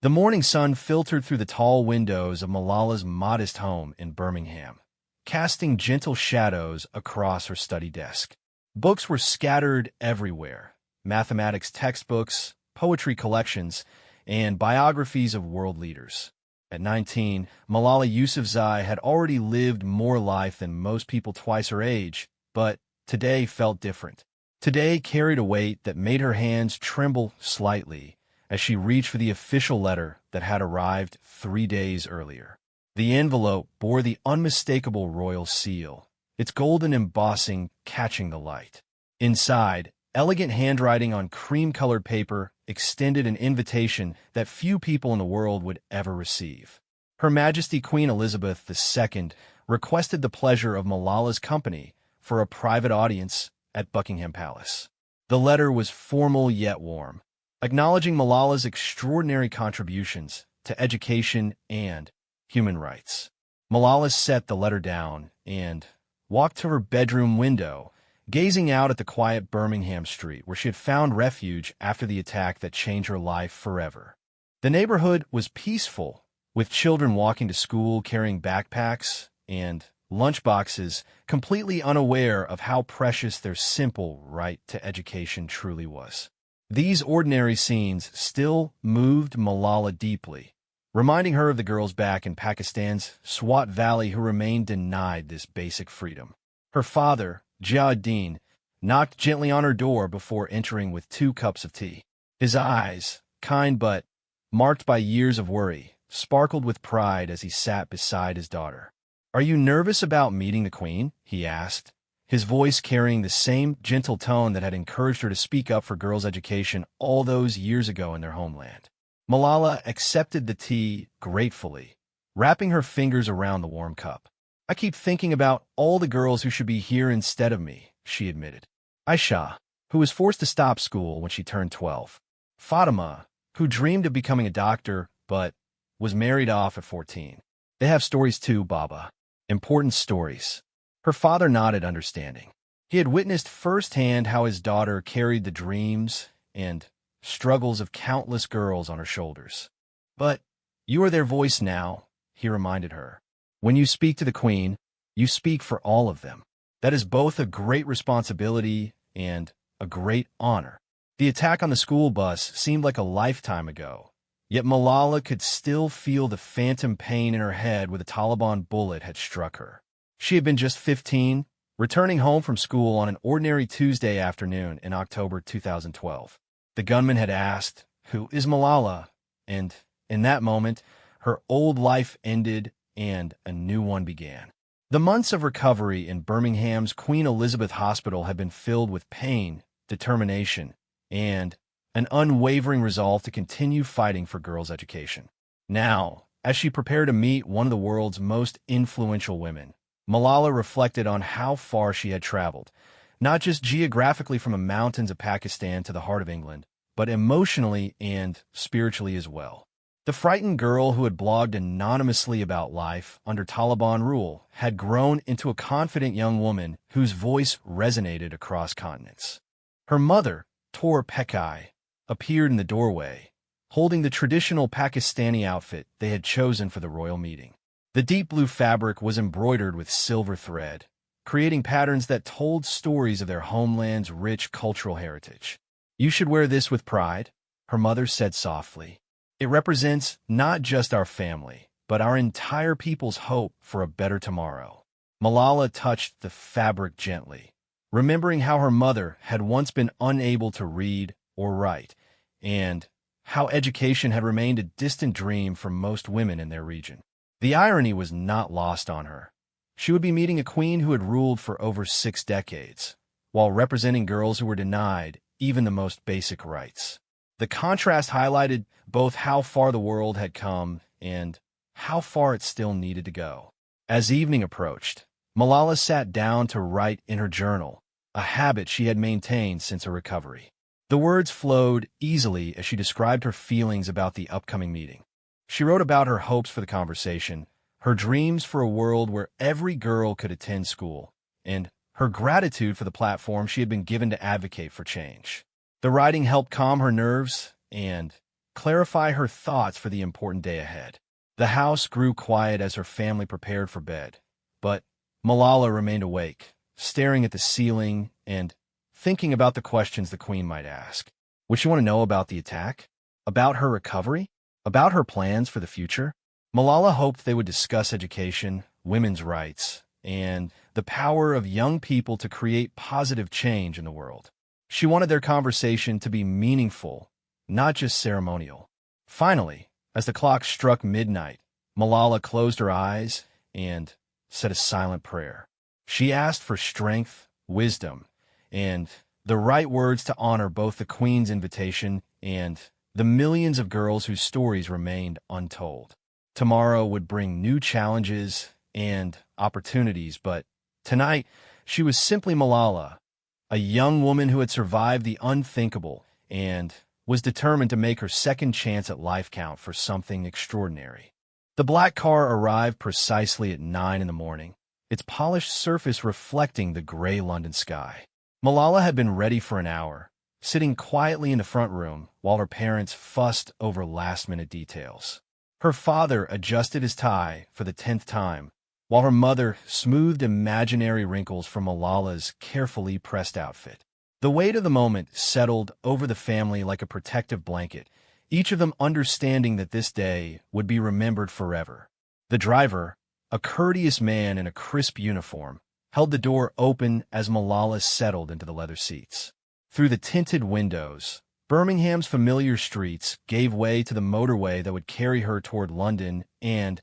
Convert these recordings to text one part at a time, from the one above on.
The morning sun filtered through the tall windows of Malala's modest home in Birmingham, casting gentle shadows across her study desk. Books were scattered everywhere: mathematics textbooks, poetry collections, and biographies of world leaders. At 19, Malala Yousafzai had already lived more life than most people twice her age, but today felt different. Today carried a weight that made her hands tremble slightly as she reached for the official letter that had arrived 3 days earlier. The envelope bore the unmistakable royal seal, its golden embossing catching the light. Inside, elegant handwriting on cream-colored paper extended an invitation that few people in the world would ever receive. Her Majesty Queen Elizabeth II requested the pleasure of Malala's company for a private audience at Buckingham Palace. The letter was formal yet warm, acknowledging Malala's extraordinary contributions to education and human rights. Malala set the letter down and walked to her bedroom window, gazing out at the quiet Birmingham street where she had found refuge after the attack that changed her life forever. The neighborhood was peaceful, with children walking to school carrying backpacks and lunchboxes, completely unaware of how precious their simple right to education truly was. These ordinary scenes still moved Malala deeply, reminding her of the girls back in Pakistan's Swat Valley who remained denied this basic freedom. Her father, Jauddin, knocked gently on her door before entering with 2 cups of tea. His eyes, kind but marked by years of worry, sparkled with pride as he sat beside his daughter. "Are you nervous about meeting the Queen?" he asked, his voice carrying the same gentle tone that had encouraged her to speak up for girls' education all those years ago in their homeland. Malala accepted the tea gratefully, wrapping her fingers around the warm cup. "I keep thinking about all the girls who should be here instead of me," she admitted. Aisha, who was forced to stop school when she turned 12. Fatima, who dreamed of becoming a doctor but was married off at 14. "They have stories too, Baba. Important stories." Her father nodded understanding. He had witnessed firsthand how his daughter carried the dreams and struggles of countless girls on her shoulders. "But you are their voice now," he reminded her. "When you speak to the Queen, you speak for all of them. That is both a great responsibility and a great honor." The attack on the school bus seemed like a lifetime ago, yet Malala could still feel the phantom pain in her head where the Taliban bullet had struck her. She had been just 15, returning home from school on an ordinary Tuesday afternoon in October 2012. The gunman had asked, "Who is Malala?" And in that moment, her old life ended and a new one began. The months of recovery in Birmingham's Queen Elizabeth Hospital had been filled with pain, determination, and an unwavering resolve to continue fighting for girls' education. Now, as she prepared to meet one of the world's most influential women, Malala reflected on how far she had traveled, not just geographically from the mountains of Pakistan to the heart of England, but emotionally and spiritually as well. The frightened girl who had blogged anonymously about life under Taliban rule had grown into a confident young woman whose voice resonated across continents. Her mother, Tor Pekai, appeared in the doorway, holding the traditional Pakistani outfit they had chosen for the royal meeting. The deep blue fabric was embroidered with silver thread, creating patterns that told stories of their homeland's rich cultural heritage. "You should wear this with pride," her mother said softly. "It represents not just our family, but our entire people's hope for a better tomorrow." Malala touched the fabric gently, remembering how her mother had once been unable to read or write, and how education had remained a distant dream for most women in their region. The irony was not lost on her. She would be meeting a queen who had ruled for over 6 decades, while representing girls who were denied even the most basic rights. The contrast highlighted both how far the world had come and how far it still needed to go. As evening approached, Malala sat down to write in her journal, a habit she had maintained since her recovery. The words flowed easily as she described her feelings about the upcoming meeting. She wrote about her hopes for the conversation, her dreams for a world where every girl could attend school, and her gratitude for the platform she had been given to advocate for change. The writing helped calm her nerves and clarify her thoughts for the important day ahead. The house grew quiet as her family prepared for bed, but Malala remained awake, staring at the ceiling and thinking about the questions the Queen might ask. Would she want to know about the attack? About her recovery? About her plans for the future? Malala hoped they would discuss education, women's rights, and the power of young people to create positive change in the world. She wanted their conversation to be meaningful, not just ceremonial. Finally, as the clock struck midnight, Malala closed her eyes and said a silent prayer. She asked for strength, wisdom, and the right words to honor both the Queen's invitation and the millions of girls whose stories remained untold. Tomorrow would bring new challenges and opportunities, but tonight she was simply Malala, a young woman who had survived the unthinkable and was determined to make her second chance at life count for something extraordinary. The black car arrived precisely at 9 in the morning, its polished surface reflecting the gray London sky. Malala had been ready for an hour, sitting quietly in the front room while her parents fussed over last-minute details. Her father adjusted his tie for the 10th time, while her mother smoothed imaginary wrinkles from Malala's carefully pressed outfit. The weight of the moment settled over the family like a protective blanket, each of them understanding that this day would be remembered forever. The driver, a courteous man in a crisp uniform, held the door open as Malala settled into the leather seats. Through the tinted windows, Birmingham's familiar streets gave way to the motorway that would carry her toward London and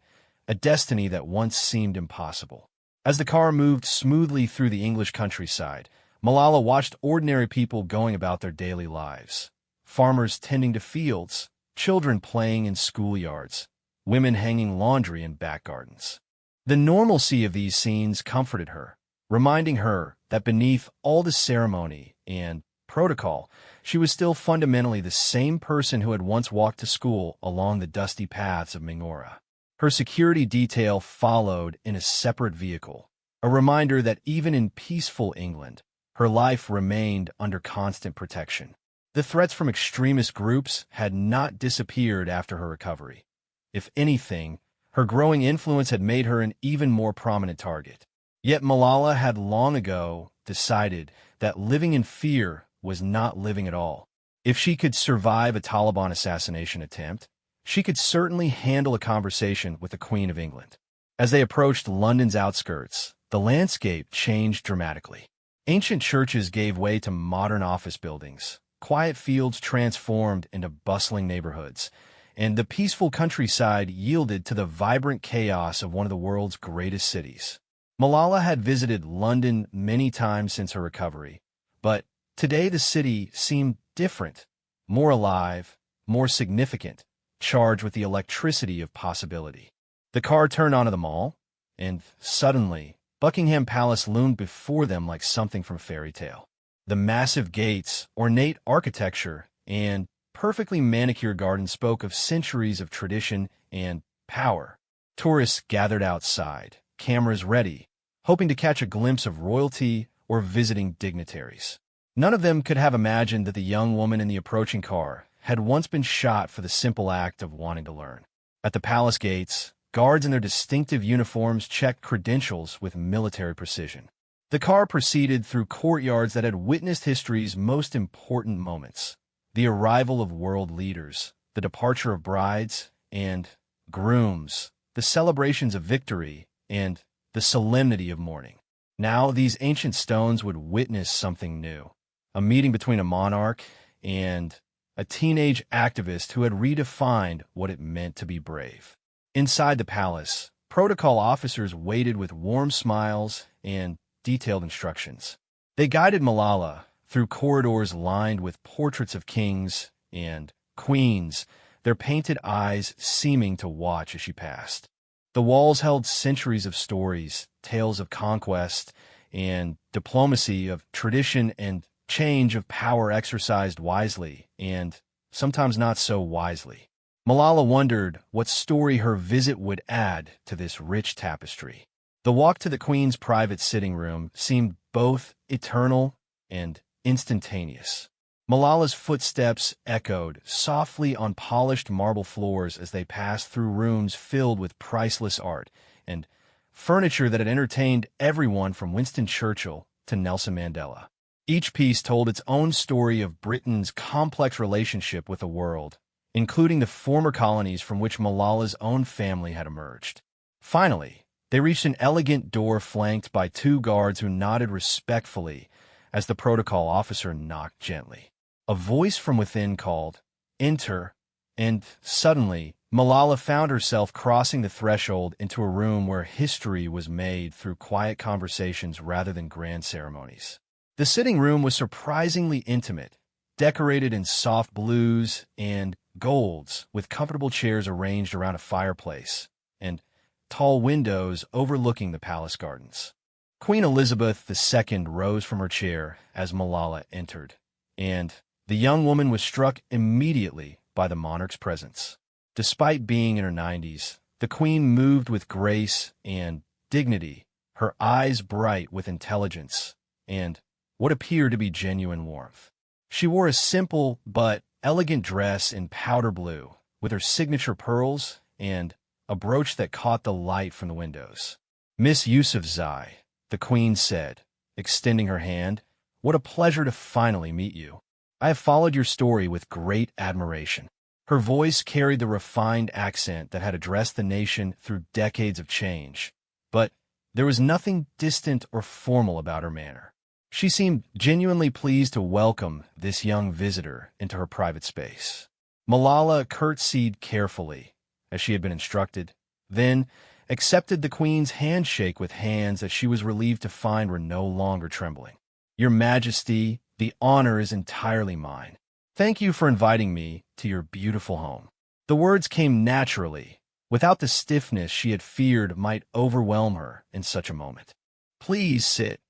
a destiny that once seemed impossible. As the car moved smoothly through the English countryside, Malala watched ordinary people going about their daily lives. Farmers tending to fields, children playing in schoolyards, women hanging laundry in back gardens. The normalcy of these scenes comforted her, reminding her that beneath all the ceremony and protocol, she was still fundamentally the same person who had once walked to school along the dusty paths of Mingora. Her security detail followed in a separate vehicle, a reminder that even in peaceful England, her life remained under constant protection. The threats from extremist groups had not disappeared after her recovery. If anything, her growing influence had made her an even more prominent target. Yet Malala had long ago decided that living in fear was not living at all. If she could survive a Taliban assassination attempt, she could certainly handle a conversation with the Queen of England. As they approached London's outskirts, the landscape changed dramatically. Ancient churches gave way to modern office buildings, quiet fields transformed into bustling neighborhoods, and the peaceful countryside yielded to the vibrant chaos of one of the world's greatest cities. Malala had visited London many times since her recovery, but today the city seemed different, more alive, more significant, charged with the electricity of possibility. The car turned onto the Mall, and suddenly, Buckingham Palace loomed before them like something from a fairy tale. The massive gates, ornate architecture, and perfectly manicured gardens spoke of centuries of tradition and power. Tourists gathered outside, cameras ready, hoping to catch a glimpse of royalty or visiting dignitaries. None of them could have imagined that the young woman in the approaching car had once been shot for the simple act of wanting to learn. At the palace gates, guards in their distinctive uniforms checked credentials with military precision. The car proceeded through courtyards that had witnessed history's most important moments: the arrival of world leaders, the departure of brides and grooms, the celebrations of victory, and the solemnity of mourning. Now these ancient stones would witness something new, a meeting between a monarch and a teenage activist who had redefined what it meant to be brave. Inside the palace, protocol officers waited with warm smiles and detailed instructions. They guided Malala through corridors lined with portraits of kings and queens, their painted eyes seeming to watch as she passed. The walls held centuries of stories, tales of conquest and diplomacy, of tradition and change, of power exercised wisely and sometimes not so wisely. Malala wondered what story her visit would add to this rich tapestry. The walk to the Queen's private sitting room seemed both eternal and instantaneous. Malala's footsteps echoed softly on polished marble floors as they passed through rooms filled with priceless art and furniture that had entertained everyone from Winston Churchill to Nelson Mandela. Each piece told its own story of Britain's complex relationship with the world, including the former colonies from which Malala's own family had emerged. Finally, they reached an elegant door flanked by two guards who nodded respectfully as the protocol officer knocked gently. A voice from within called, "Enter," and suddenly, Malala found herself crossing the threshold into a room where history was made through quiet conversations rather than grand ceremonies. The sitting room was surprisingly intimate, decorated in soft blues and golds, with comfortable chairs arranged around a fireplace and tall windows overlooking the palace gardens. Queen Elizabeth II rose from her chair as Malala entered, and the young woman was struck immediately by the monarch's presence. Despite being in her 90s, the queen moved with grace and dignity, her eyes bright with intelligence and what appeared to be genuine warmth. She wore a simple but elegant dress in powder blue, with her signature pearls and a brooch that caught the light from the windows. "Miss Yousafzai," the queen said, extending her hand, "what a pleasure to finally meet you. I have followed your story with great admiration." Her voice carried the refined accent that had addressed the nation through decades of change, but there was nothing distant or formal about her manner. She seemed genuinely pleased to welcome this young visitor into her private space. Malala curtsied carefully, as she had been instructed, then accepted the queen's handshake with hands that she was relieved to find were no longer trembling. "Your Majesty, the honor is entirely mine. Thank you for inviting me to your beautiful home." The words came naturally, without the stiffness she had feared might overwhelm her in such a moment. "Please sit."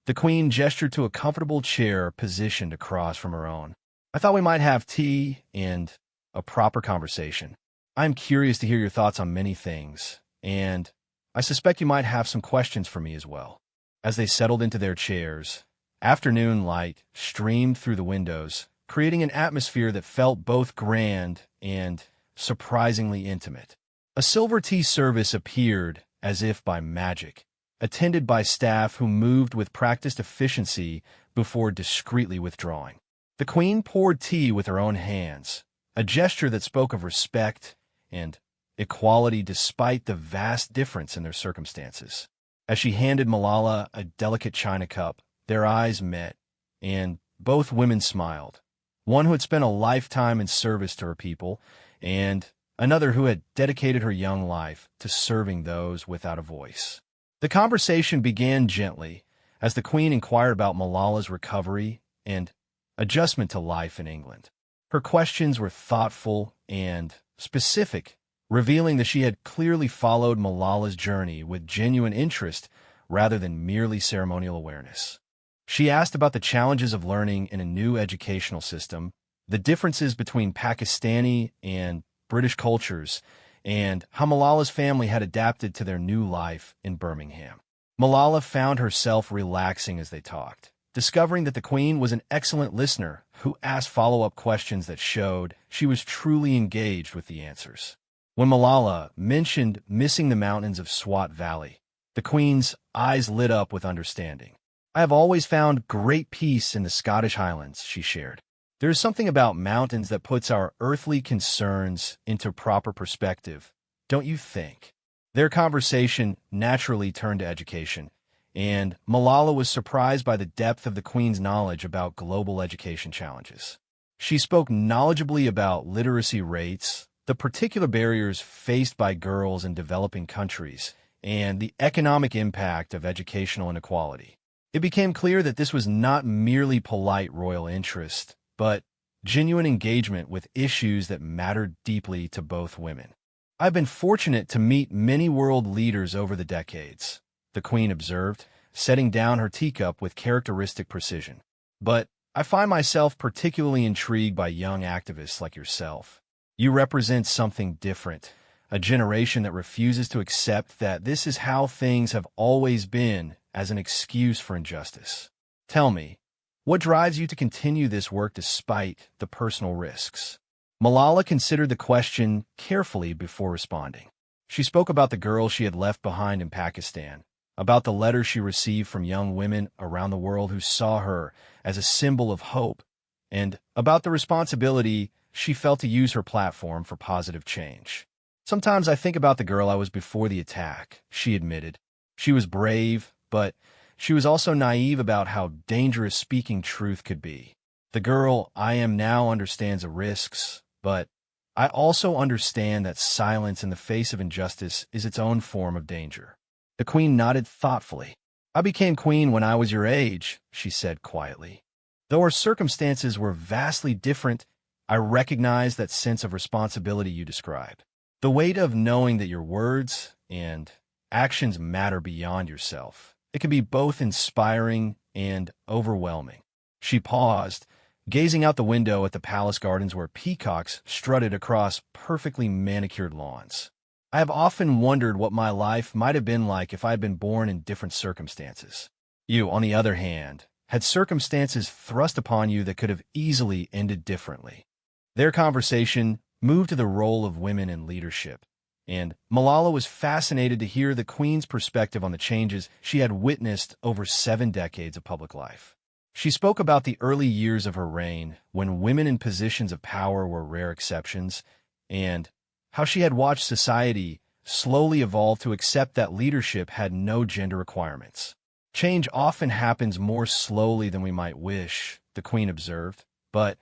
The queen gestured to a comfortable chair positioned across from her own. "I thought we might have tea and a proper conversation. I'm curious to hear your thoughts on many things, and I suspect you might have some questions for me as well." As they settled into their chairs, afternoon light streamed through the windows, creating an atmosphere that felt both grand and surprisingly intimate. A silver tea service appeared as if by magic, attended by staff who moved with practiced efficiency before discreetly withdrawing. The queen poured tea with her own hands, a gesture that spoke of respect and equality despite the vast difference in their circumstances. As she handed Malala a delicate china cup, their eyes met, and both women smiled. One who had spent a lifetime in service to her people, and another who had dedicated her young life to serving those without a voice. The conversation began gently as the queen inquired about Malala's recovery and adjustment to life in England. Her questions were thoughtful and specific, revealing that she had clearly followed Malala's journey with genuine interest rather than merely ceremonial awareness. She asked about the challenges of learning in a new educational system, the differences between Pakistani and British cultures, and how Malala's family had adapted to their new life in Birmingham. Malala found herself relaxing as they talked, discovering that the queen was an excellent listener who asked follow-up questions that showed she was truly engaged with the answers. When Malala mentioned missing the mountains of Swat Valley, the queen's eyes lit up with understanding. "I have always found great peace in the Scottish Highlands," she shared. "There is something about mountains that puts our earthly concerns into proper perspective, don't you think?" Their conversation naturally turned to education, and Malala was surprised by the depth of the queen's knowledge about global education challenges. She spoke knowledgeably about literacy rates, the particular barriers faced by girls in developing countries, and the economic impact of educational inequality. It became clear that this was not merely polite royal interest, but genuine engagement with issues that mattered deeply to both women. "I've been fortunate to meet many world leaders over the decades," the queen observed, setting down her teacup with characteristic precision. "But I find myself particularly intrigued by young activists like yourself. You represent something different, a generation that refuses to accept that this is how things have always been as an excuse for injustice. Tell me, What drives you to continue this work despite the personal risks? Malala considered the question carefully before responding. She spoke about the girl she had left behind in Pakistan, about the letters she received from young women around the world who saw her as a symbol of hope, and about the responsibility she felt to use her platform for positive change. Sometimes I think about the girl I was before the attack, she admitted. She was brave, but she was also naive about how dangerous speaking truth could be. The girl I am now understands the risks, but I also understand that silence in the face of injustice is its own form of danger. The queen nodded thoughtfully. I became queen when I was your age, she said quietly. Though our circumstances were vastly different, I recognize that sense of responsibility you described. The weight of knowing that your words and actions matter beyond yourself. It can be both inspiring and overwhelming. She paused, gazing out the window at the palace gardens where peacocks strutted across perfectly manicured lawns. I have often wondered what my life might have been like if I had been born in different circumstances. You, on the other hand, had circumstances thrust upon you that could have easily ended differently. Their conversation moved to the role of women in leadership, and Malala was fascinated to hear the Queen's perspective on the changes she had witnessed over 7 decades of public life. She spoke about the early years of her reign, when women in positions of power were rare exceptions, and how she had watched society slowly evolve to accept that leadership had no gender requirements. Change often happens more slowly than we might wish, the Queen observed, but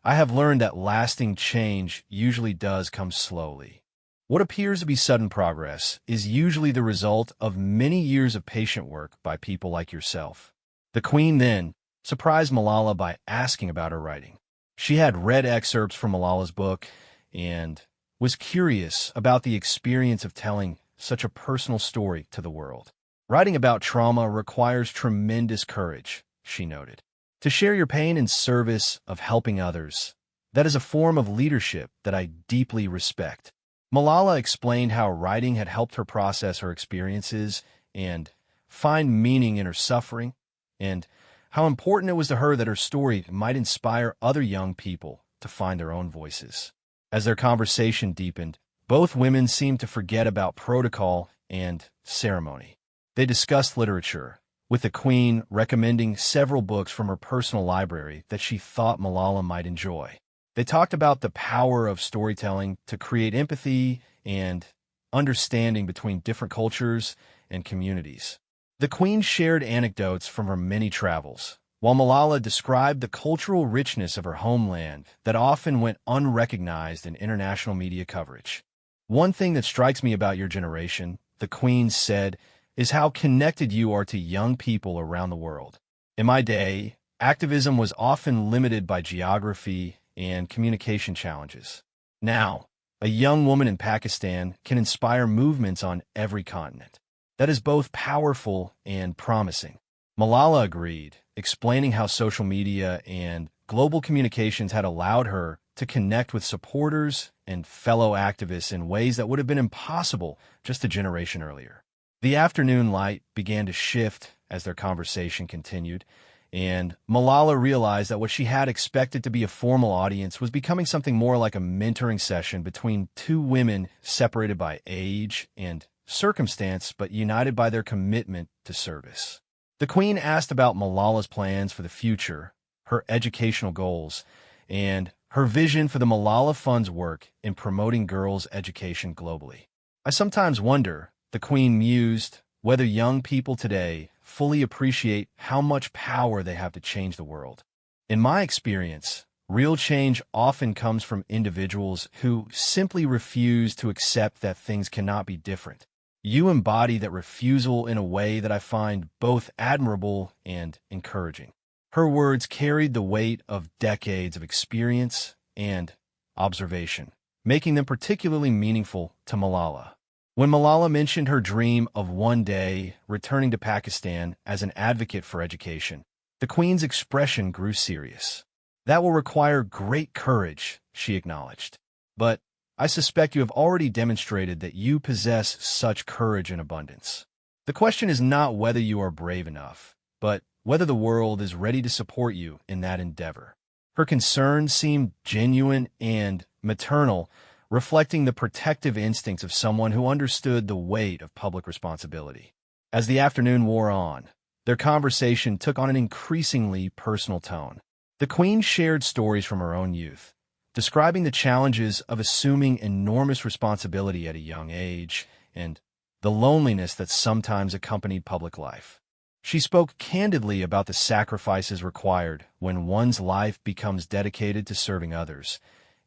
I have learned that lasting change usually does come slowly. What appears to be sudden progress is usually the result of many years of patient work by people like yourself. The Queen then surprised Malala by asking about her writing. She had read excerpts from Malala's book and was curious about the experience of telling such a personal story to the world. Writing about trauma requires tremendous courage, she noted. To share your pain in service of helping others, that is a form of leadership that I deeply respect. Malala explained how writing had helped her process her experiences and find meaning in her suffering, and how important it was to her that her story might inspire other young people to find their own voices. As their conversation deepened, both women seemed to forget about protocol and ceremony. They discussed literature, with the Queen recommending several books from her personal library that she thought Malala might enjoy. They talked about the power of storytelling to create empathy and understanding between different cultures and communities. The Queen shared anecdotes from her many travels, while Malala described the cultural richness of her homeland that often went unrecognized in international media coverage. One thing that strikes me about your generation, the Queen said, is how connected you are to young people around the world. In my day, activism was often limited by geography and communication challenges. Now, a young woman in Pakistan can inspire movements on every continent. That is both powerful and promising. Malala agreed, explaining how social media and global communications had allowed her to connect with supporters and fellow activists in ways that would have been impossible just a generation earlier. The afternoon light began to shift as their conversation continued, and Malala realized that what she had expected to be a formal audience was becoming something more like a mentoring session between two women separated by age and circumstance but united by their commitment to service. The Queen asked about Malala's plans for the future, her educational goals, and her vision for the Malala Fund's work in promoting girls' education globally. I sometimes wonder, the Queen mused, whether young people today fully appreciate how much power they have to change the world. In my experience, real change often comes from individuals who simply refuse to accept that things cannot be different. You embody that refusal in a way that I find both admirable and encouraging. Her words carried the weight of decades of experience and observation, making them particularly meaningful to Malala. When Malala mentioned her dream of one day returning to Pakistan as an advocate for education, the Queen's expression grew serious. That will require great courage, she acknowledged. But I suspect you have already demonstrated that you possess such courage in abundance. The question is not whether you are brave enough, but whether the world is ready to support you in that endeavor. Her concern seemed genuine and maternal, reflecting the protective instincts of someone who understood the weight of public responsibility. As the afternoon wore on, their conversation took on an increasingly personal tone. The Queen shared stories from her own youth, describing the challenges of assuming enormous responsibility at a young age and the loneliness that sometimes accompanied public life. She spoke candidly about the sacrifices required when one's life becomes dedicated to serving others,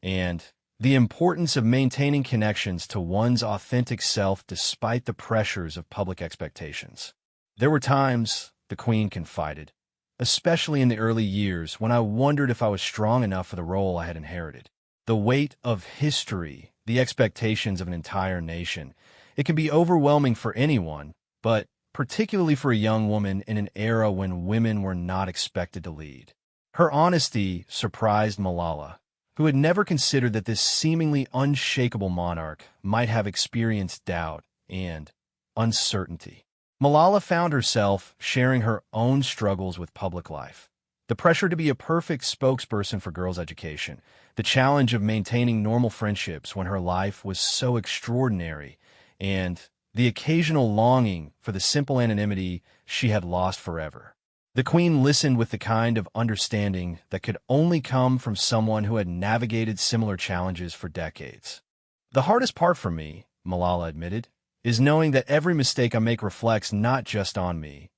and the importance of maintaining connections to one's authentic self despite the pressures of public expectations. There were times, the Queen confided, especially in the early years when I wondered if I was strong enough for the role I had inherited. The weight of history, the expectations of an entire nation, it can be overwhelming for anyone, but particularly for a young woman in an era when women were not expected to lead. Her honesty surprised Malala, who had never considered that this seemingly unshakable monarch might have experienced doubt and uncertainty. Malala found herself sharing her own struggles with public life. The pressure to be a perfect spokesperson for girls' education, the challenge of maintaining normal friendships when her life was so extraordinary, and the occasional longing for the simple anonymity she had lost forever. The Queen listened with the kind of understanding that could only come from someone who had navigated similar challenges for decades. The hardest part for me, Malala admitted, is knowing that every mistake I make reflects not just on me,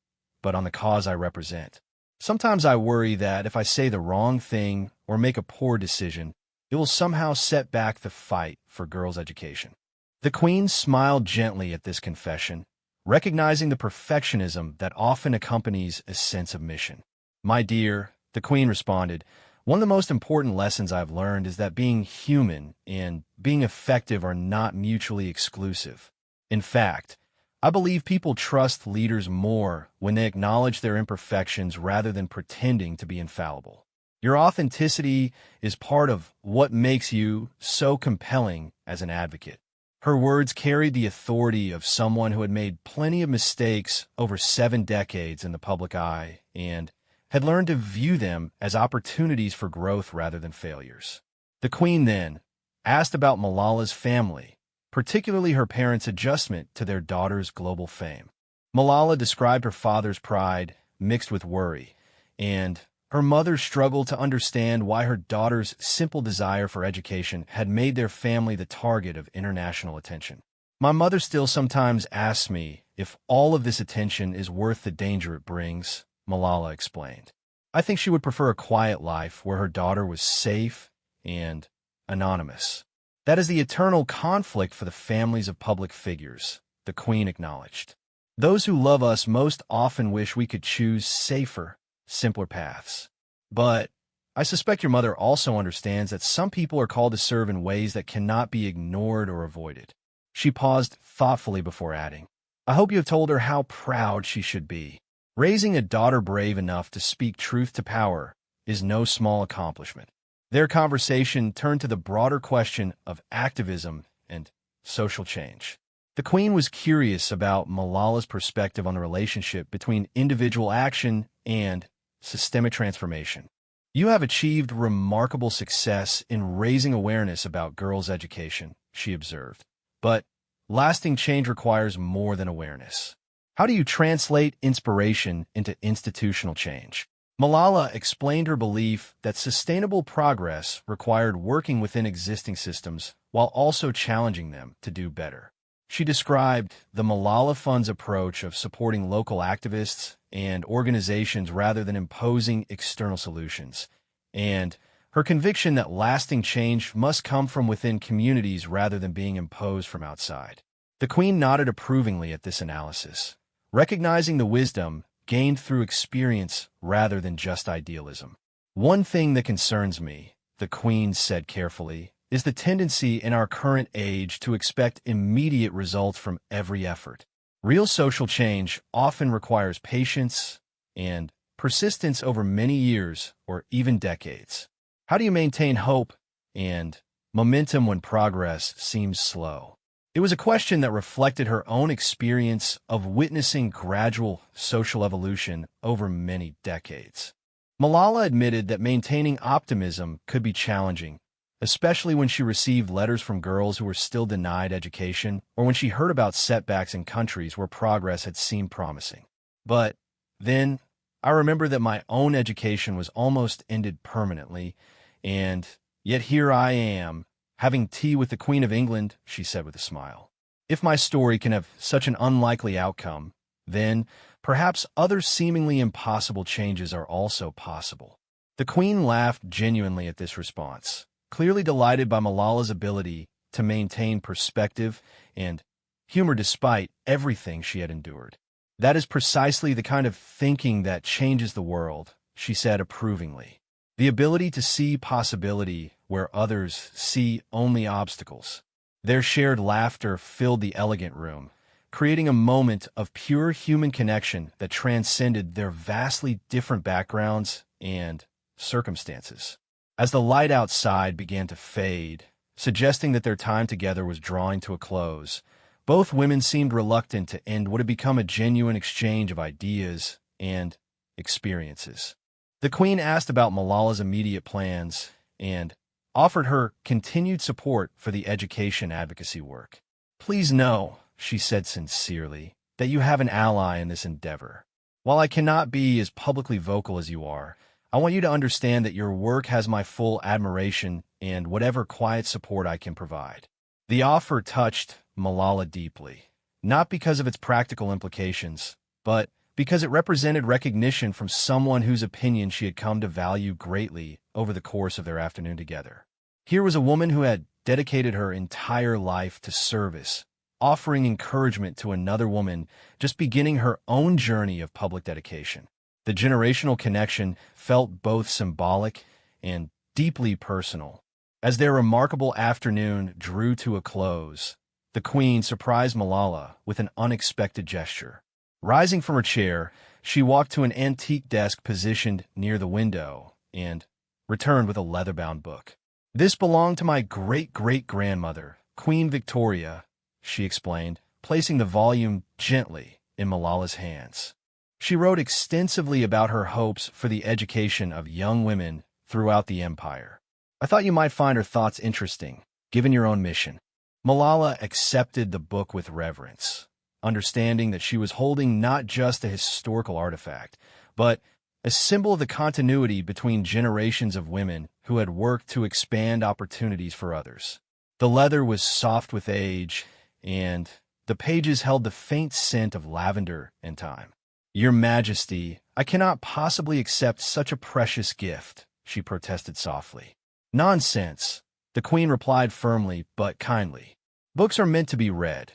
but on the cause I represent. Sometimes I worry that if I say the wrong thing or make a poor decision, it will somehow set back the fight for girls' education. The Queen smiled gently at this confession, recognizing the perfectionism that often accompanies a sense of mission. "My dear," the Queen responded, "one of the most important lessons I've learned is that being human and being effective are not mutually exclusive. In fact, I believe people trust leaders more when they acknowledge their imperfections rather than pretending to be infallible. Your authenticity is part of what makes you so compelling as an advocate." Her words carried the authority of someone who had made plenty of mistakes over 7 decades in the public eye and had learned to view them as opportunities for growth rather than failures. The Queen then asked about Malala's family, particularly her parents' adjustment to their daughter's global fame. Malala described her father's pride mixed with worry, and her mother struggled to understand why her daughter's simple desire for education had made their family the target of international attention. "My mother still sometimes asks me if all of this attention is worth the danger it brings," Malala explained. "I think she would prefer a quiet life where her daughter was safe and anonymous." That is the eternal conflict for the families of public figures, the Queen acknowledged. Those who love us most often wish we could choose safer, simpler paths. But I suspect your mother also understands that some people are called to serve in ways that cannot be ignored or avoided. She paused thoughtfully before adding, "I hope you have told her how proud she should be. Raising a daughter brave enough to speak truth to power is no small accomplishment." Their conversation turned to the broader question of activism and social change. The Queen was curious about Malala's perspective on the relationship between individual action and systemic transformation. "You have achieved remarkable success in raising awareness about girls' education," she observed. "But lasting change requires more than awareness. How do you translate inspiration into institutional change?" Malala explained her belief that sustainable progress required working within existing systems while also challenging them to do better. She described the Malala Fund's approach of supporting local activists and organizations rather than imposing external solutions, and her conviction that lasting change must come from within communities rather than being imposed from outside. The Queen nodded approvingly at this analysis, recognizing the wisdom gained through experience rather than just idealism. "One thing that concerns me," the Queen said carefully, "is the tendency in our current age to expect immediate results from every effort. Real social change often requires patience and persistence over many years or even decades. How do you maintain hope and momentum when progress seems slow?" It was a question that reflected her own experience of witnessing gradual social evolution over many decades. Malala admitted that maintaining optimism could be challenging, especially when she received letters from girls who were still denied education or when she heard about setbacks in countries where progress had seemed promising. But then, I remember that my own education was almost ended permanently, and yet here I am, having tea with the Queen of England, she said with a smile. If my story can have such an unlikely outcome, then perhaps other seemingly impossible changes are also possible. The Queen laughed genuinely at this response, clearly delighted by Malala's ability to maintain perspective and humor despite everything she had endured. That is precisely the kind of thinking that changes the world, she said approvingly. The ability to see possibility where others see only obstacles. Their shared laughter filled the elegant room, creating a moment of pure human connection that transcended their vastly different backgrounds and circumstances. As the light outside began to fade, suggesting that their time together was drawing to a close, both women seemed reluctant to end what had become a genuine exchange of ideas and experiences. The Queen asked about Malala's immediate plans and offered her continued support for the education advocacy work. "Please know," she said sincerely, "that you have an ally in this endeavor. While I cannot be as publicly vocal as you are, I want you to understand that your work has my full admiration and whatever quiet support I can provide." The offer touched Malala deeply, not because of its practical implications, but because it represented recognition from someone whose opinion she had come to value greatly over the course of their afternoon together. Here was a woman who had dedicated her entire life to service, offering encouragement to another woman just beginning her own journey of public dedication. The generational connection felt both symbolic and deeply personal. As their remarkable afternoon drew to a close, the Queen surprised Malala with an unexpected gesture. Rising from her chair, she walked to an antique desk positioned near the window and returned with a leather-bound book. "This belonged to my great-great-grandmother, Queen Victoria," she explained, placing the volume gently in Malala's hands. She wrote extensively about her hopes for the education of young women throughout the empire. "I thought you might find her thoughts interesting, given your own mission." Malala accepted the book with reverence, understanding that she was holding not just a historical artifact, but a symbol of the continuity between generations of women who had worked to expand opportunities for others. The leather was soft with age, and the pages held the faint scent of lavender and thyme. "Your Majesty, I cannot possibly accept such a precious gift," she protested softly. "Nonsense," the Queen replied firmly but kindly. "Books are meant to be read,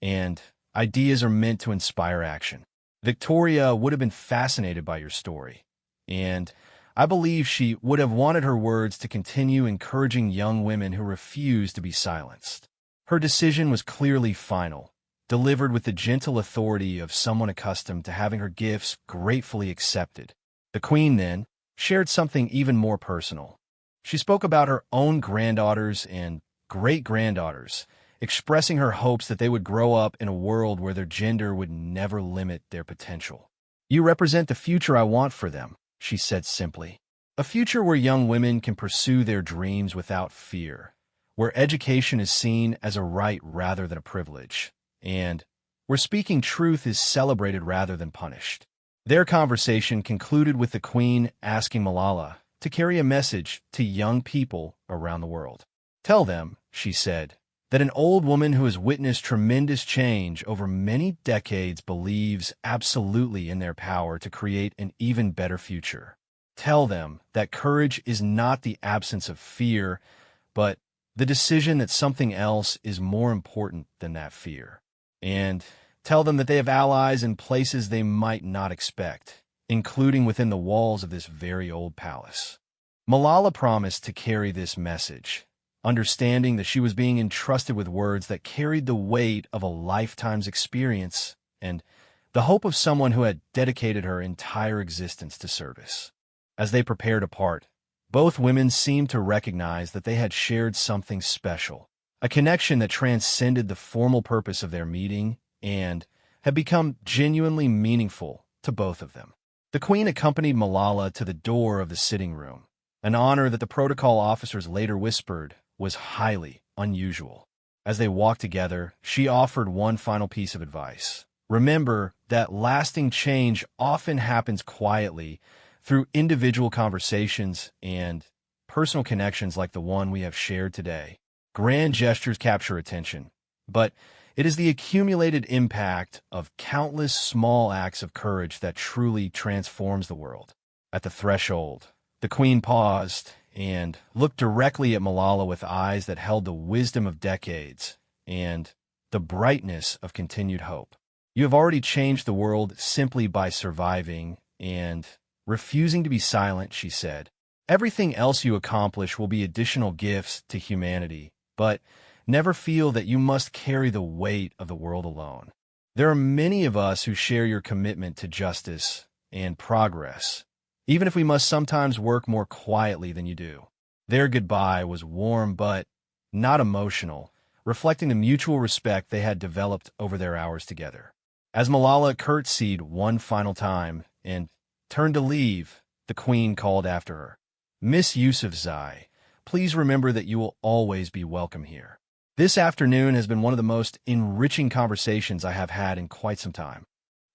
and ideas are meant to inspire action. Victoria would have been fascinated by your story, and I believe she would have wanted her words to continue encouraging young women who refuse to be silenced." Her decision was clearly final, delivered with the gentle authority of someone accustomed to having her gifts gratefully accepted. The Queen then shared something even more personal. She spoke about her own granddaughters and great-granddaughters, expressing her hopes that they would grow up in a world where their gender would never limit their potential. "You represent the future I want for them," she said simply. "A future where young women can pursue their dreams without fear, where education is seen as a right rather than a privilege, and where speaking truth is celebrated rather than punished." Their conversation concluded with the Queen asking Malala to carry a message to young people around the world. "Tell them," she said, "that an old woman who has witnessed tremendous change over many decades believes absolutely in their power to create an even better future. Tell them that courage is not the absence of fear, but the decision that something else is more important than that fear. And tell them that they have allies in places they might not expect, including within the walls of this very old palace." Malala promised to carry this message, understanding that she was being entrusted with words that carried the weight of a lifetime's experience and the hope of someone who had dedicated her entire existence to service. As they prepared to part, both women seemed to recognize that they had shared something special, a connection that transcended the formal purpose of their meeting and had become genuinely meaningful to both of them. The Queen accompanied Malala to the door of the sitting room, an honor that the protocol officers later whispered was highly unusual. As they walked together, she offered one final piece of advice. Remember that lasting change often happens quietly through individual conversations and personal connections like the one we have shared today. Grand gestures capture attention, but it is the accumulated impact of countless small acts of courage that truly transforms the world. At the threshold, the Queen paused and looked directly at Malala with eyes that held the wisdom of decades and the brightness of continued hope. You have already changed the world simply by surviving and refusing to be silent, she said. Everything else you accomplish will be additional gifts to humanity, but never feel that you must carry the weight of the world alone. There are many of us who share your commitment to justice and progress, even if we must sometimes work more quietly than you do. Their goodbye was warm but not emotional, reflecting the mutual respect they had developed over their hours together. As Malala curtsied one final time and turned to leave, the Queen called after her, "Miss Yousafzai, please remember that you will always be welcome here." This afternoon has been one of the most enriching conversations I have had in quite some time.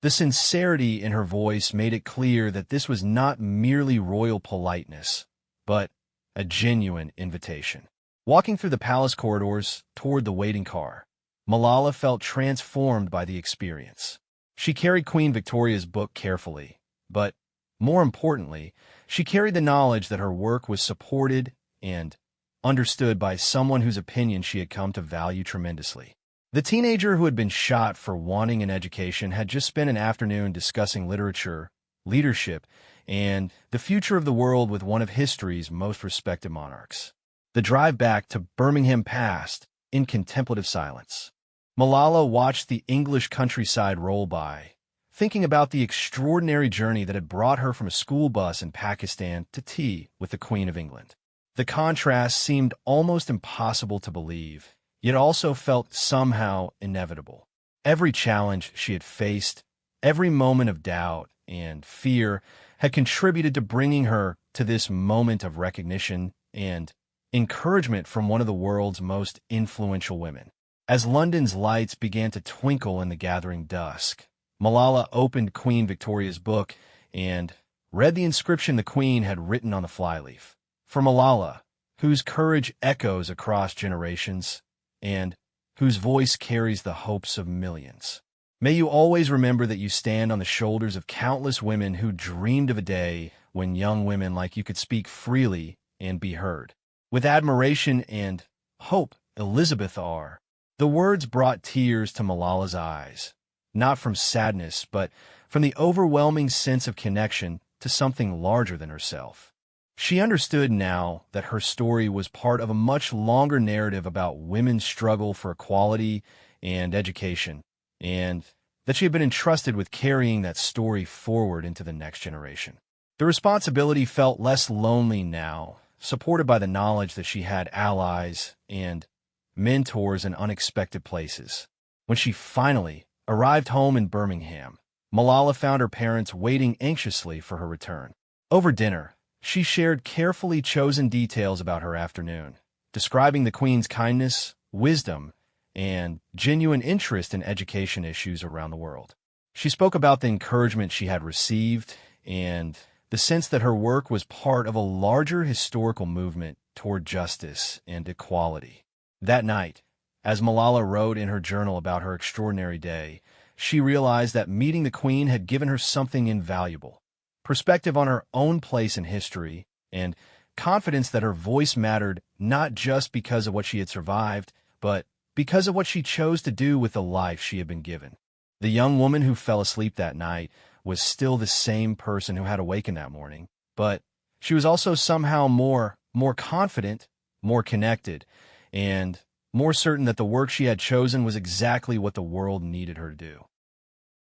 The sincerity in her voice made it clear that this was not merely royal politeness, but a genuine invitation. Walking through the palace corridors toward the waiting car, Malala felt transformed by the experience. She carried Queen Victoria's book carefully, but more importantly, she carried the knowledge that her work was supported and understood by someone whose opinion she had come to value tremendously. The teenager who had been shot for wanting an education had just spent an afternoon discussing literature, leadership, and the future of the world with one of history's most respected monarchs. The drive back to Birmingham passed in contemplative silence. Malala watched the English countryside roll by, thinking about the extraordinary journey that had brought her from a school bus in Pakistan to tea with the Queen of England. The contrast seemed almost impossible to believe, yet also felt somehow inevitable. Every challenge she had faced, every moment of doubt and fear had contributed to bringing her to this moment of recognition and encouragement from one of the world's most influential women. As London's lights began to twinkle in the gathering dusk, Malala opened Queen Victoria's book and read the inscription the Queen had written on the flyleaf. For Malala, whose courage echoes across generations and whose voice carries the hopes of millions. May you always remember that you stand on the shoulders of countless women who dreamed of a day when young women like you could speak freely and be heard. With admiration and hope, Elizabeth R. The words brought tears to Malala's eyes, not from sadness, but from the overwhelming sense of connection to something larger than herself. She understood now that her story was part of a much longer narrative about women's struggle for equality and education, and that she had been entrusted with carrying that story forward into the next generation. The responsibility felt less lonely now, supported by the knowledge that she had allies and mentors in unexpected places. When she finally arrived home in Birmingham, Malala found her parents waiting anxiously for her return. Over dinner, she shared carefully chosen details about her afternoon, describing the Queen's kindness, wisdom, and genuine interest in education issues around the world. She spoke about the encouragement she had received and the sense that her work was part of a larger historical movement toward justice and equality. That night, as Malala wrote in her journal about her extraordinary day, she realized that meeting the Queen had given her something invaluable: perspective on her own place in history and confidence that her voice mattered not just because of what she had survived, but because of what she chose to do with the life she had been given. The young woman who fell asleep that night was still the same person who had awakened that morning, but she was also somehow more confident, more connected, and more certain that the work she had chosen was exactly what the world needed her to do.